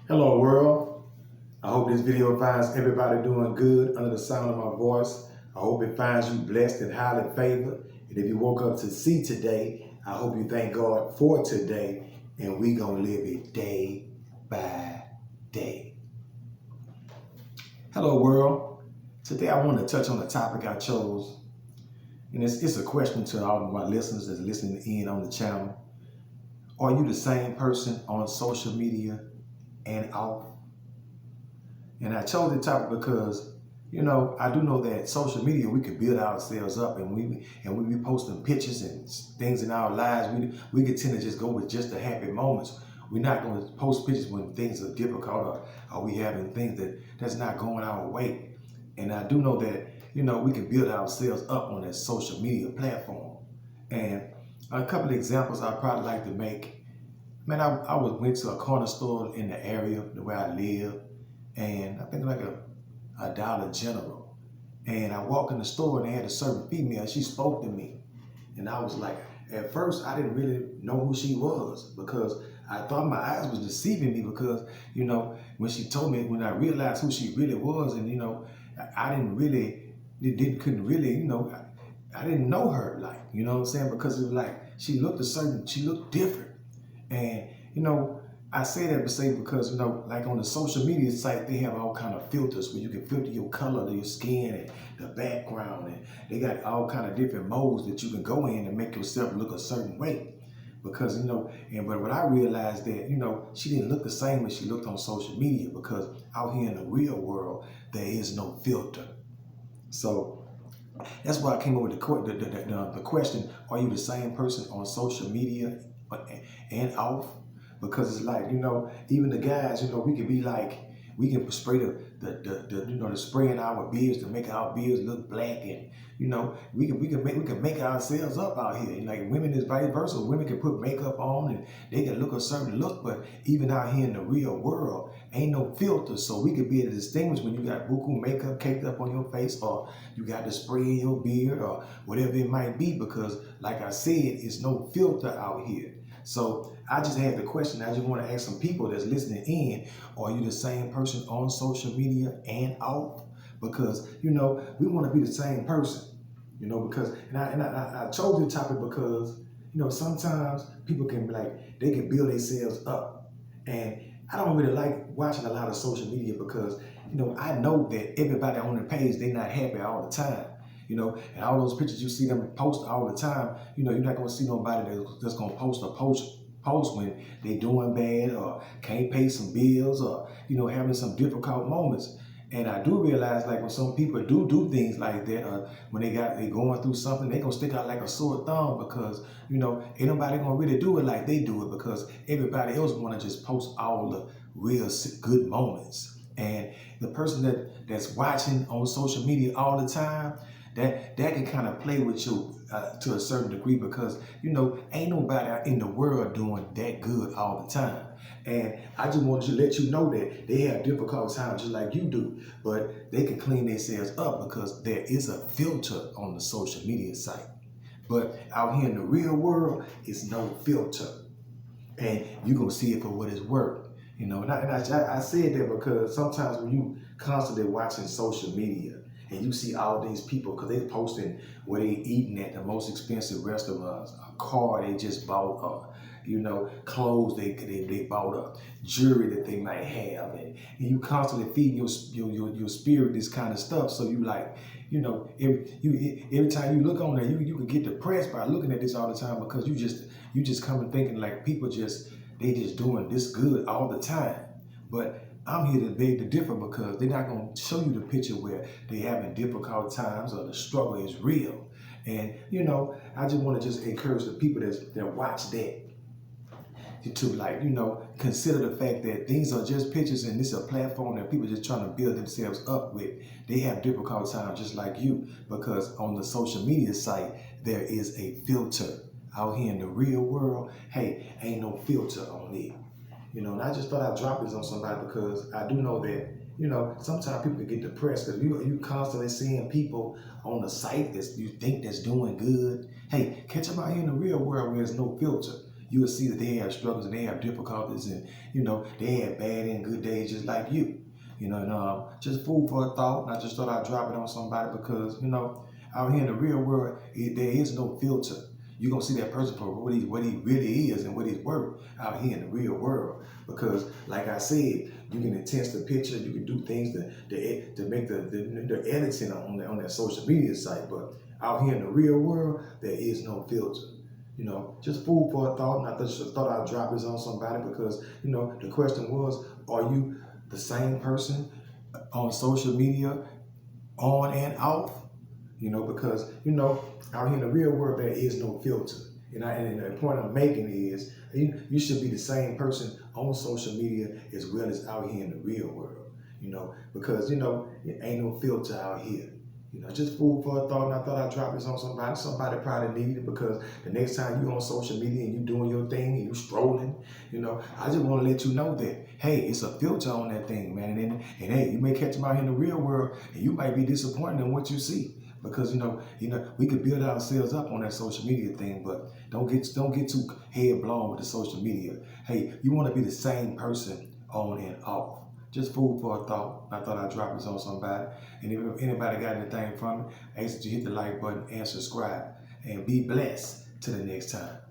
Hello world. I hope this video finds everybody doing good under the sound of my voice. I hope it finds you blessed and highly favored. And if you woke up to see today, I hope you thank God for today. And we gonna live it day by day. Hello world. Today I want to touch on the topic I chose. And it's a question to all of my listeners that's listening in on the channel. Are you the same person on social media and off? And I chose the topic because, I do know that social media, we can build ourselves up, and we be posting pictures and things in our lives. We can tend to just go with just the happy moments. We're not going to post pictures when things are difficult or we having things that's not going our way. And I do know that, we can build ourselves up on that social media platform. And a couple of examples I'd probably like to make. Man, I went to a corner store in the area where I live, and I think like a Dollar General. And I walked in the store and they had a certain female. She spoke to me. And I was like, at first I didn't really know who she was because I thought my eyes was deceiving me because, when she told me, when I realized who she really was, and, I didn't really, couldn't really, I didn't know her, like, you know what I'm saying? Because it was like, she looked different. And, I say that to say because, like on the social media site, they have all kind of filters where you can filter your color, your skin, and the background. And they got all kind of different modes that you can go in and make yourself look a certain way. Because, but what I realized that, she didn't look the same as she looked on social media because out here in the real world, there is no filter. So that's why I came up with the question, are you the same person on social media and off? Because it's like, even the guys, we can be like, we can spray the spray in our beards to make our beards look black, and we can make ourselves up out here. And like women is vice versa. Women can put makeup on and they can look a certain look, but even out here in the real world, ain't no filter. So we could be able to distinguish when you got buku makeup caked up on your face, or you got the spray in your beard, or whatever it might be. Because like I said, it's no filter out here. So I just had the question. I just want to ask some people that's listening in, are you the same person on social media and off? Because, we want to be the same person, because, and I chose the topic because, sometimes people can be like, they can build themselves up. And I don't really like watching a lot of social media because, I know that everybody on the page, they're not happy all the time. And all those pictures you see them post all the time, you're not going to see nobody that's going to post when they doing bad or can't pay some bills or, having some difficult moments. And I do realize, like, when some people do things like that, when they going through something, they gonna stick out like a sore thumb because, ain't nobody gonna really do it like they do it because everybody else wanna just post all the real good moments. And the person that's watching on social media all the time, that can kind of play with you to a certain degree because, ain't nobody in the world doing that good all the time. And I just want to let you know that they have difficult times just like you do, but they can clean themselves up because there is a filter on the social media site. But out here in the real world, it's no filter. And you're going to see it for what it's worth. And I said that because sometimes when you constantly watching social media, and you see all these people, because they posting where they eating at the most expensive restaurants, a car they just bought, clothes they bought up, jewelry that they might have, and you constantly feeding your spirit this kind of stuff. So you like, every time you look on there, you can get depressed by looking at this all the time because you just come and thinking like people they just doing this good all the time. But I'm here to beg to differ because they're not going to show you the picture where they having difficult times or the struggle is real. And, I just want to just encourage the people that watch that to like, consider the fact that these are just pictures and this is a platform that people just trying to build themselves up with. They have difficult times just like you because on the social media site, there is a filter. Out here in the real world, hey, ain't no filter on it. And I just thought I'd drop this on somebody because I do know that, sometimes people can get depressed because you constantly seeing people on the site that you think that's doing good. Hey, catch them out here in the real world where there's no filter. you will see that they have struggles and they have difficulties, and they have bad and good days just like you. And just food for a thought. And I just thought I'd drop it on somebody because out here in the real world, there is no filter. You're gonna see that person for what he really is and what he's worth out here in the real world. Because, like I said, you can enhance the picture, you can do things to make the editing on that social media site. But out here in the real world, there is no filter. Just food for a thought. And I just thought I'd drop this on somebody because the question was, are you the same person on social media, on and off? Because out here in the real world there is no filter. And the point I'm making is you should be the same person on social media as well as out here in the real world. Because it ain't no filter out here. Just food for a thought, and I thought I'd drop this on somebody. Somebody probably needed it because the next time you on social media and you doing your thing and you strolling, I just want to let you know that, hey, it's a filter on that thing, man. And hey, you may catch them out here in the real world and you might be disappointed in what you see. Because we could build ourselves up on that social media thing, but don't get too head blown with the social media. Hey, you want to be the same person on and off. Just food for a thought. I thought I'd drop this on somebody. And if anybody got anything from it, I ask that you hit the like button and subscribe. And be blessed till the next time.